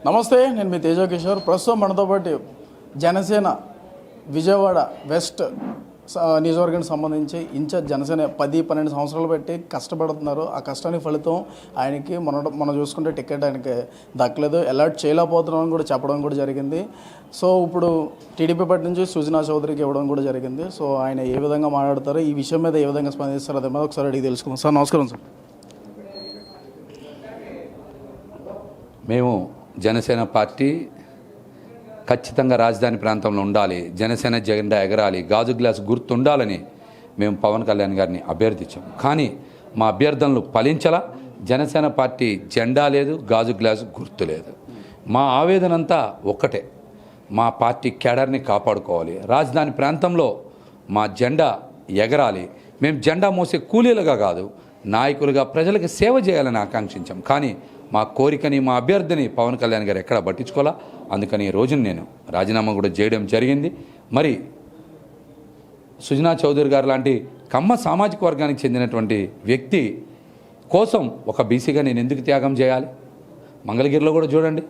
నమస్తే, నేను మీ తేజ కిషోర్. ప్రస్తుతం మనతో పాటు జనసేన విజయవాడ వెస్ట్ నియోజకవర్గానికి సంబంధించి ఇన్ఛార్జ్ జనసేన 10-12 సంవత్సరాలు పెట్టి కష్టపడుతున్నారు. ఆ కష్టానికి ఫలితం ఆయనకి మనం చూసుకుంటే టికెట్ ఆయనకి దక్కలేదు, అలాట్ చేయలేకపోతున్నామని కూడా చెప్పడం కూడా జరిగింది. సో ఇప్పుడు టీడీపీ పార్టీ నుంచి సుజనా చౌదరికి ఇవ్వడం కూడా జరిగింది. సో ఆయన ఏ విధంగా మాట్లాడతారు, ఈ విషయం మీద ఏ విధంగా స్పందిస్తారు అదే మీద ఒకసారి అడిగి తెలుసుకుందాం. సార్ నమస్కారం. సార్ మేము జనసేన పార్టీ ఖచ్చితంగా రాజధాని ప్రాంతంలో ఉండాలి, జనసేన జెండా ఎగరాలి, గాజు గ్లాస్ గుర్తు ఉండాలని మేము పవన్ కళ్యాణ్ గారిని అభ్యర్థించాం. కానీ మా అభ్యర్థనలు ఫలించలా. జనసేన పార్టీ జెండా లేదు, గాజు గ్లాసు గుర్తు లేదు. మా ఆవేదన అంతా ఒక్కటే, మా పార్టీ కేడర్ని కాపాడుకోవాలి, రాజధాని ప్రాంతంలో మా జెండా ఎగరాలి. మేము జెండా మోసే కూలీలుగా కాదు, నాయకులుగా ప్రజలకు సేవ చేయాలని ఆకాంక్షించాం. కానీ మా కోరికని, మా అభ్యర్థిని పవన్ కళ్యాణ్ గారు ఎక్కడా పట్టించుకోవాలా. అందుకని ఈ రోజున నేను రాజీనామా కూడా చేయడం జరిగింది. మరి సుజనా చౌదరి గారు లాంటి కమ్మ సామాజిక వర్గానికి చెందినటువంటి వ్యక్తి కోసం ఒక బీసీగా నేను ఎందుకు త్యాగం చేయాలి? మంగళగిరిలో కూడా చూడండి,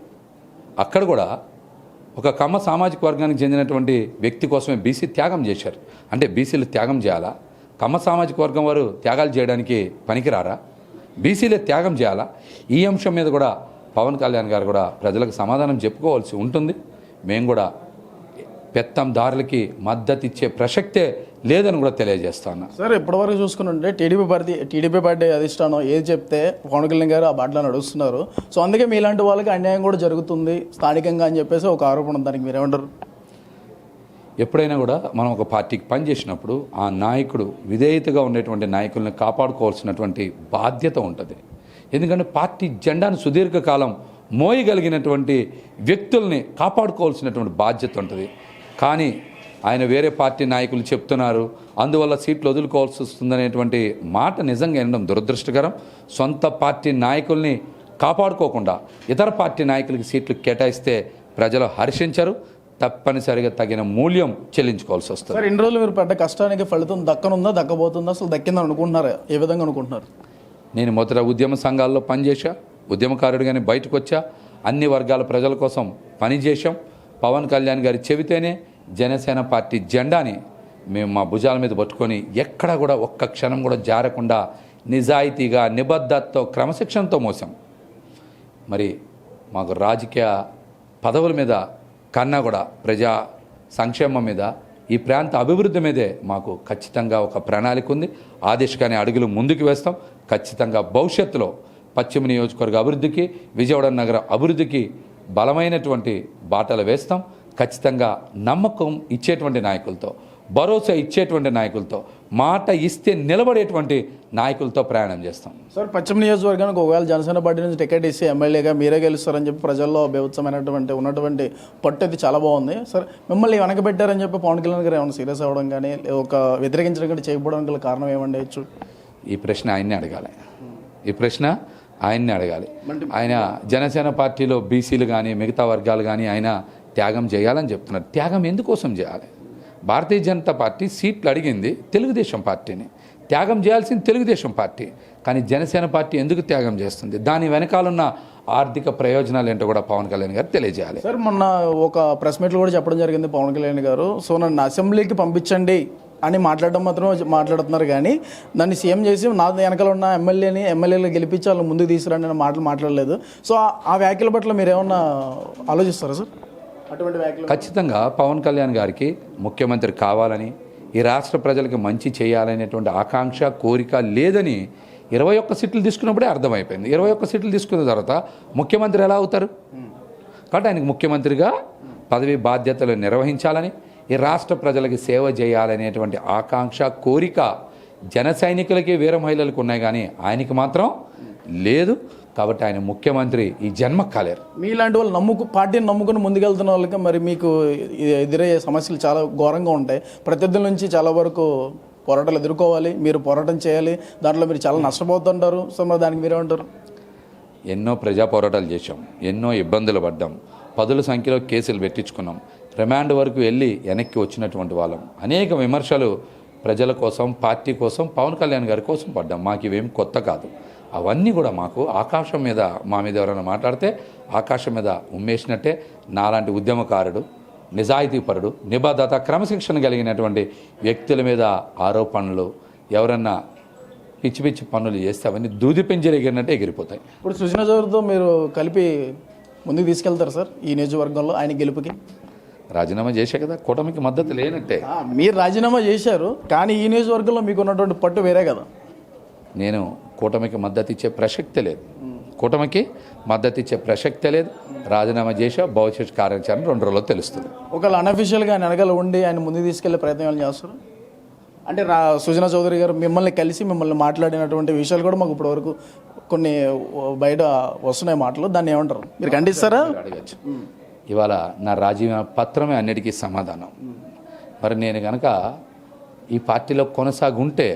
అక్కడ కూడా ఒక కమ్మ సామాజిక వర్గానికి చెందినటువంటి వ్యక్తి కోసమే బీసీ త్యాగం చేశారు. అంటే బీసీలు త్యాగం చేయాలా? కమ్మ సామాజిక వర్గం వారు త్యాగాలు చేయడానికి పనికిరారా? బీసీలే త్యాగం చేయాలా? ఈ అంశం మీద కూడా పవన్ కళ్యాణ్ గారు కూడా ప్రజలకు సమాధానం చెప్పుకోవాల్సి ఉంటుంది. మేము కూడా పెత్తందారులకి మద్దతు ఇచ్చే ప్రసక్తే లేదని కూడా తెలియజేస్తా ఉన్నా. సార్ ఇప్పటివరకు చూసుకుంటే టీడీపీ పార్టీ అధిష్టానం ఏది చెప్తే పవన్ కళ్యాణ్ గారు ఆ బాటలో నడుస్తున్నారు. సో అందుకే మీలాంటి వాళ్ళకి అన్యాయం కూడా జరుగుతుంది స్థానికంగా అని చెప్పేసి ఒక ఆరోపణ ఉంది. దానికి మీరేమంటారు? ఎప్పుడైనా కూడా మనం ఒక పార్టీకి పనిచేసినప్పుడు ఆ నాయకుడు విధేయతగా ఉండేటువంటి నాయకుల్ని కాపాడుకోవాల్సినటువంటి బాధ్యత ఉంటుంది. ఎందుకంటే పార్టీ జెండాను సుదీర్ఘకాలం మోయగలిగినటువంటి వ్యక్తుల్ని కాపాడుకోవాల్సినటువంటి బాధ్యత ఉంటుంది. కానీ ఆయన వేరే పార్టీ నాయకులు చెప్తున్నారు, అందువల్ల సీట్లు వదులుకోవాల్సి వస్తుందనేటువంటి మాట నిజంగా వినడం దురదృష్టకరం. సొంత పార్టీ నాయకుల్ని కాపాడుకోకుండా ఇతర పార్టీ నాయకులకి సీట్లు కేటాయిస్తే ప్రజలు హర్షించరు, తప్పనిసరిగా తగిన మూల్యం చెల్లించుకోవాల్సి వస్తుంది. సార్ ఇన్ని రోజులు మీరు పడ్డ కష్టానికి ఫలితం దక్కనుందా, దక్కబోతుందా, అసలు దక్కిందని అనుకుంటున్నారా? ఏ విధంగా అనుకుంటున్నారు? నేను మొదట ఉద్యమ సంఘాల్లో పనిచేశా, ఉద్యమకారుడిగానే బయటకు వచ్చా, అన్ని వర్గాల ప్రజల కోసం పనిచేశాం. పవన్ కళ్యాణ్ గారి చెబితేనే జనసేన పార్టీ జెండాని మేము మా భుజాల మీద పట్టుకొని ఎక్కడ కూడా ఒక్క క్షణం కూడా జారకుండా నిజాయితీగా, నిబద్ధతతో, క్రమశిక్షణతో మోసాం. మరి మాకు రాజకీయ పదవుల మీద కన్నా కూడా ప్రజా సంక్షేమం మీద, ఈ ప్రాంత అభివృద్ధి మీదే మాకు ఖచ్చితంగా ఒక ప్రణాళిక ఉంది. ఆ దిశగానే అడుగులు ముందుకు వేస్తాం. ఖచ్చితంగా భవిష్యత్తులో పశ్చిమ నియోజకవర్గ అభివృద్ధికి, విజయవాడ నగర అభివృద్ధికి బలమైనటువంటి బాటలు వేస్తాం. ఖచ్చితంగా నమ్మకం ఇచ్చేటువంటి నాయకులతో, భరోసా ఇచ్చేటువంటి నాయకులతో, మాట ఇస్తే నిలబడేటువంటి నాయకులతో ప్రయాణం చేస్తాం. సార్ పశ్చిమ నియోజకవర్గానికి ఒకవేళ జనసేన పార్టీ నుంచి టికెట్ ఇస్తే ఎమ్మెల్యేగా మీరే గెలుస్తారని చెప్పి ప్రజల్లో బీభత్సమైనటువంటి ఉన్నటువంటి పట్టు అయితే చాలా బాగుంది. సార్ మిమ్మల్ని వెనకబెట్టారని చెప్పి పవన్ కళ్యాణ్ గారు ఏమైనా సీరియస్ అవ్వడం కానీ, ఒక వ్యతిరేకించడం కానీ చేయకపోవడానికి గల కారణం ఏమండి? ఈ ప్రశ్న ఆయన్నే అడగాలి. ఆయన జనసేన పార్టీలో బీసీలు కానీ మిగతా వర్గాలు కానీ ఆయన త్యాగం చేయాలని చెప్తున్నారు. త్యాగం ఎందుకోసం చేయాలి? భారతీయ జనతా పార్టీ సీట్లు అడిగింది తెలుగుదేశం పార్టీని, త్యాగం చేయాల్సింది తెలుగుదేశం పార్టీ. కానీ జనసేన పార్టీ ఎందుకు త్యాగం చేస్తుంది? దాని వెనకాలన్న ఆర్థిక ప్రయోజనాలు ఏంటో కూడా పవన్ కళ్యాణ్ గారు తెలియజేయాలి. సార్ మొన్న ఒక ప్రెస్ మీట్లో కూడా చెప్పడం జరిగింది పవన్ కళ్యాణ్ గారు, సో నన్ను అసెంబ్లీకి పంపించండి అని మాట్లాడడం మాత్రం మాట్లాడుతున్నారు, కానీ దాన్ని సీఎం చేసి నా వెనకాల ఉన్న ఎమ్మెల్యేలు గెలిపించి వాళ్ళని ముందుకు తీసుకురండి అనే మాటలు మాట్లాడలేదు. సో ఆ వ్యాఖ్యల పట్ల మీరు ఏమన్నా ఆలోచిస్తారా సార్? అటువంటి వ్యాఖ్యలు ఖచ్చితంగా పవన్ కళ్యాణ్ గారికి ముఖ్యమంత్రి కావాలని, ఈ రాష్ట్ర ప్రజలకు మంచి చేయాలనేటువంటి ఆకాంక్ష, కోరిక లేదని 21 సీట్లు తీసుకున్నప్పుడే అర్థమైపోయింది. 21 సీట్లు తీసుకున్న తర్వాత ముఖ్యమంత్రి ఎలా అవుతారు? కాబట్టి ఆయనకు ముఖ్యమంత్రిగా పదవి బాధ్యతలు నిర్వహించాలని, ఈ రాష్ట్ర ప్రజలకి సేవ చేయాలనేటువంటి ఆకాంక్ష, కోరిక జన సైనికులకి, వీర మహిళలకు ఉన్నాయి, కానీ ఆయనకి మాత్రం లేదు. కాబట్టి ఆయన ముఖ్యమంత్రి ఈ జన్మ కాలేరు. మీలాంటి వాళ్ళు పార్టీని నమ్ముకుని ముందుకెళ్తున్న వాళ్ళకి మరి మీకు ఎదురయ్యే సమస్యలు చాలా ఘోరంగా ఉంటాయి. ప్రత్యర్థుల నుంచి చాలా వరకు పోరాటాలు ఎదుర్కోవాలి, మీరు పోరాటం చేయాలి, దాంట్లో మీరు చాలా నష్టపోతుంటారు. సో మరి దానికి మీరేమంటారు? ఎన్నో ప్రజా పోరాటాలు చేశాం, ఎన్నో ఇబ్బందులు పడ్డాం, పదుల సంఖ్యలో కేసులు పెట్టించుకున్నాం, రిమాండ్ వరకు వెళ్ళి వెనక్కి వచ్చినటువంటి వాళ్ళం. అనేక విమర్శలు ప్రజల కోసం, పార్టీ కోసం, పవన్ కళ్యాణ్ గారి కోసం పడ్డాం. మాకు ఇవేం కొత్త కాదు. అవన్నీ కూడా మాకు ఆకాశం మీద మా మీద ఎవరైనా మాట్లాడితే ఆకాశం మీద ఉమ్మేసినట్టే. నాలాంటి ఉద్యమకారుడు, నిజాయితీపరుడు, నిబద్ధత, క్రమశిక్షణ కలిగినటువంటి వ్యక్తుల మీద ఆరోపణలు, ఎవరన్నా పిచ్చి పిచ్చి పనులు చేస్తే అవన్నీ దూది పెంజరెగిరినట్టే ఎగిరిపోతాయి. ఇప్పుడు సుజనా చౌదరితో మీరు కలిపి ముందుకు తీసుకెళ్తారు సార్ ఈ నియోజకవర్గంలో ఆయన గెలుపుకి? రాజీనామా చేసే కదా, కూటమికి మద్దతు లేనట్టే. మీరు రాజీనామా చేశారు, కానీ ఈ నియోజకవర్గంలో మీకు ఉన్నటువంటి పట్టు వేరే కదా. నేను కూటమికి మద్దతు ఇచ్చే ప్రసక్తే లేదు, కూటమికి మద్దతు ఇచ్చే ప్రసక్తే లేదు. రాజీనామా చేసా, భవిష్యత్ కార్యాచరణ 2 రోజుల్లో తెలుస్తుంది. ఒకవేళ అనఫిషియల్గా ఆయన వెనకాల ఉండి ఆయన ముందుకు తీసుకెళ్లే ప్రయత్నం చేస్తారు అంటే సుజనా చౌదరి గారు మిమ్మల్ని కలిసి మిమ్మల్ని మాట్లాడినటువంటి విషయాలు కూడా మాకు ఇప్పటివరకు కొన్ని బయట వస్తున్నాయి మాటలు, దాన్ని ఏమంటారు, మీరు ఖండిస్తారా? అడగచ్చు. ఇవాళ నా రాజీనామా పత్రమే అన్నిటికీ సమాధానం. మరి నేను కనుక ఈ పార్టీలో కొనసాగుంటే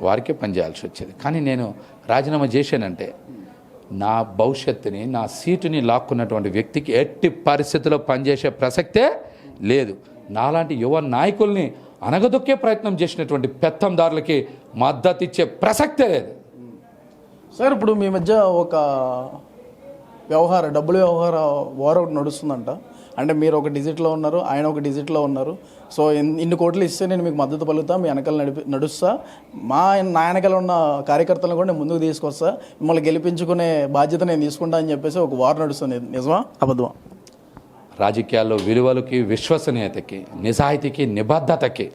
వారికే పనిచేయాల్సి వచ్చేది. కానీ నేను రాజీనామా చేశానంటే నా భవిష్యత్తుని, నా సీటుని లాక్కున్నటువంటి వ్యక్తికి ఎట్టి పరిస్థితుల్లో పనిచేసే ప్రసక్తే లేదు. నాలాంటి యువ నాయకుల్ని అనగదొక్కే ప్రయత్నం చేసినటువంటి పెత్తందారులకి మద్దతు ఇచ్చే ప్రసక్తే లేదు. సార్ ఇప్పుడు మీ మధ్య ఒక డబ్బుల వ్యవహార వార్ ఒకటి నడుస్తుందంట. అంటే మీరు ఒక డిజిట్లో ఉన్నారు, ఆయన ఒక డిజిట్లో ఉన్నారు. సో ఇన్ని కోట్లు ఇస్తే నేను మీకు మద్దతు పలుకుతా, మీ వెనకాల నడుస్తా, నా వెనకాల ఉన్న కార్యకర్తలను కూడా నేను ముందుకు తీసుకొస్తా, మిమ్మల్ని గెలిపించుకునే బాధ్యత నేను తీసుకుంటా అని చెప్పేసి ఒక వార్ నడుస్తుంది. నిజమా అబద్ధమా? రాజకీయాల్లో విలువలకి, విశ్వసనీయతకి, నిజాయితీకి, నిబద్ధతకి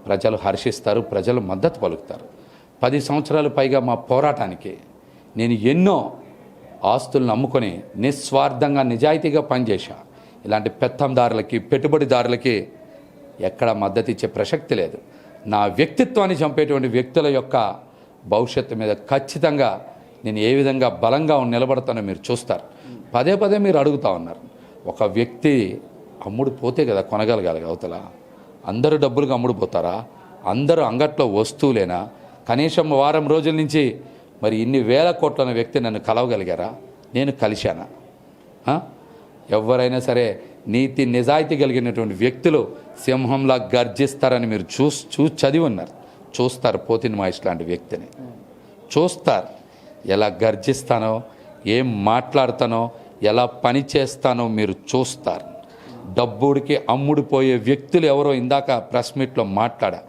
ప్రజలు హర్షిస్తారు, ప్రజలు మద్దతు పలుకుతారు. 10 సంవత్సరాలు పైగా మా పోరాటానికి నేను ఎన్నో ఆస్తులను అమ్ముకొని నిస్వార్థంగా, నిజాయితీగా పనిచేశా. ఇలాంటి పెత్తందారులకి, పెట్టుబడిదారులకి ఎక్కడ మద్దతు ఇచ్చే ప్రసక్తి లేదు. నా వ్యక్తిత్వాన్ని చంపేటువంటి వ్యక్తుల యొక్క భవిష్యత్తు మీద ఖచ్చితంగా నేను ఏ విధంగా బలంగా నిలబడతానో మీరు చూస్తారు. పదే పదే మీరు అడుగుతా ఉన్నారు, ఒక వ్యక్తి అమ్ముడు పోతే కదా కొనగలగాలి అవతల. అందరూ డబ్బులుగా అమ్ముడు పోతారా? అందరూ అంగట్లో వస్తువులేనా? కనీసం వారం రోజుల నుంచి మరి ఇన్ని వేల కోట్ల వ్యక్తి నన్ను కలవగలిగారా? నేను కలిశానా? ఎవరైనా సరే నీతి నిజాయితీ కలిగినటువంటి వ్యక్తులు సింహంలా గర్జిస్తారని మీరు చదివి ఉన్నారు. చూస్తారు పోతిన్ మహేష్ లాంటి వ్యక్తిని చూస్తారు. ఎలా గర్జిస్తానో, ఏం మాట్లాడతానో, ఎలా పని చేస్తానో మీరు చూస్తారు. డబ్బుడికి అమ్ముడుపోయే వ్యక్తులు ఎవరో ఇందాక ప్రెస్ మీట్లో మాట్లాడా,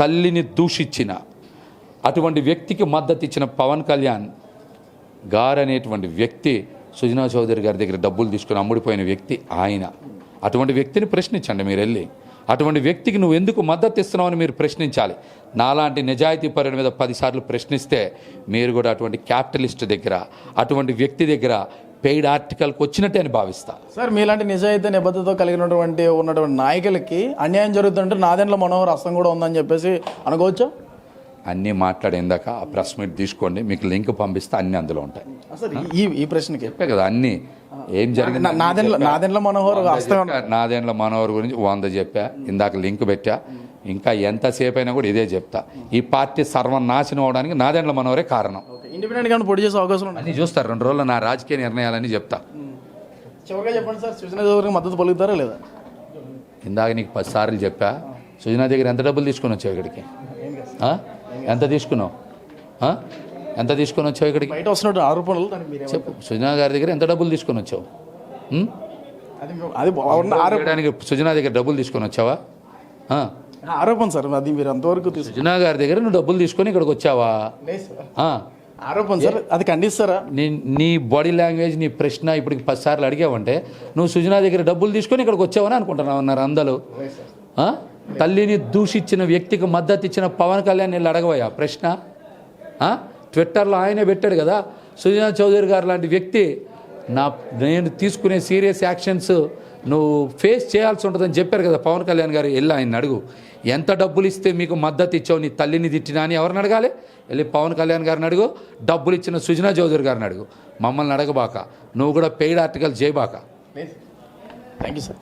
తల్లిని దూషించిన అటువంటి వ్యక్తికి మద్దతు ఇచ్చిన పవన్ కళ్యాణ్ గారు అనేటువంటి వ్యక్తి సుజనా చౌదరి గారి దగ్గర డబ్బులు తీసుకుని అమ్ముడిపోయిన వ్యక్తి ఆయన. అటువంటి వ్యక్తిని ప్రశ్నించండి మీరు వెళ్ళి. అటువంటి వ్యక్తికి నువ్వు ఎందుకు మద్దతు ఇస్తున్నావని మీరు ప్రశ్నించాలి. నాలాంటి నిజాయితీ పరుల మీద 10 సార్లు ప్రశ్నిస్తే మీరు కూడా అటువంటి క్యాపిటలిస్ట్ దగ్గర, అటువంటి వ్యక్తి దగ్గర పెయిడ్ ఆర్టికల్కి వచ్చినట్టే అని భావిస్తా. సార్ మీలాంటి నిజాయితీ నిబద్ధతతో కలిగినటువంటి నాయకులకి అన్యాయం జరుగుతుంటే నాదెండ్ల మనోహర్ హస్తం కూడా ఉందని చెప్పేసి అనుకోవచ్చా? అన్నీ మాట్లాడేందాక ఆ ప్రెస్ మీట్ తీసుకోండి, మీకు లింక్ పంపిస్తే అన్నీ అందులో ఉంటాయి. ఈ ప్రశ్నకి చెప్పే కదా అన్నీ ఏం జరిగింది. నాదెండ్ల మనోహర్ నాదెండ్ల మనోహర్ గురించి 100 చెప్పా, ఇందాక లింక్ పెట్టా. ఇంకా ఎంతసేపు అయినా కూడా ఇదే చెప్తా. ఈ పార్టీ సర్వనాశనం అవడానికి నాదెండ్ల మనోహరే కారణం. ఇండిపెండెంట్గా పొడి చేసే అవకాశం అన్నీ చూస్తారు. 2 రోజుల్లో నా రాజకీయ నిర్ణయాలని చెప్తా. చివరిగా చెప్పండి సార్, సుజనా చౌదరికి మద్దతు పలుకుతారా లేదా? ఇందాక నీకు 10 సార్లు చెప్పా. సుజనా దగ్గర ఎంత డబ్బులు తీసుకొని వచ్చావు ఇక్కడికి? ఎంత తీసుకున్నావు? ఎంత తీసుకొని వచ్చావు ఇక్కడికి? బయట వస్తున్నట్టు ఆరోపణలు చెప్పు. సుజనా గారి దగ్గర ఎంత డబ్బులు తీసుకొని వచ్చావు? సుజనా దగ్గర డబ్బులు తీసుకొని వచ్చావా? ఆరోపణ సార్, అది మీరు అంతవరకు సుజనా గారి దగ్గర నువ్వు డబ్బులు తీసుకొని ఇక్కడికి వచ్చావా? ఆరోపణ సార్, అది ఖండిస్తారా? నీ బాడీ లాంగ్వేజ్, నీ ప్రశ్న ఇప్పటికి 10 సార్లు అడిగావంటే నువ్వు సుజనా దగ్గర డబ్బులు తీసుకొని ఇక్కడికి వచ్చావని అనుకుంటున్నావు అన్నారు అందరూ. తల్లిని దూషించిన వ్యక్తికి మద్దతు ఇచ్చిన పవన్ కళ్యాణ్ వీళ్ళు అడగవయ్యా ప్రశ్న? ట్విట్టర్లో ఆయనే పెట్టాడు కదా, సుజనా చౌదరి గారు లాంటి వ్యక్తి నేను తీసుకునే సీరియస్ యాక్షన్స్ నువ్వు ఫేస్ చేయాల్సి ఉంటుందని చెప్పారు కదా పవన్ కళ్యాణ్ గారు. వెళ్ళి ఆయన అడుగు, ఎంత డబ్బులు ఇస్తే మీకు మద్దతు ఇచ్చావు, నీ తల్లిని తిట్టినా అని ఎవరిని అడగాలి? వెళ్ళి పవన్ కళ్యాణ్ గారిని అడుగు, డబ్బులు ఇచ్చిన సుజనా చౌదరి గారిని అడుగు. మమ్మల్ని అడగబాక, నువ్వు కూడా పెయిడ్ ఆర్టికల్ చేయబాక. Thank you sir.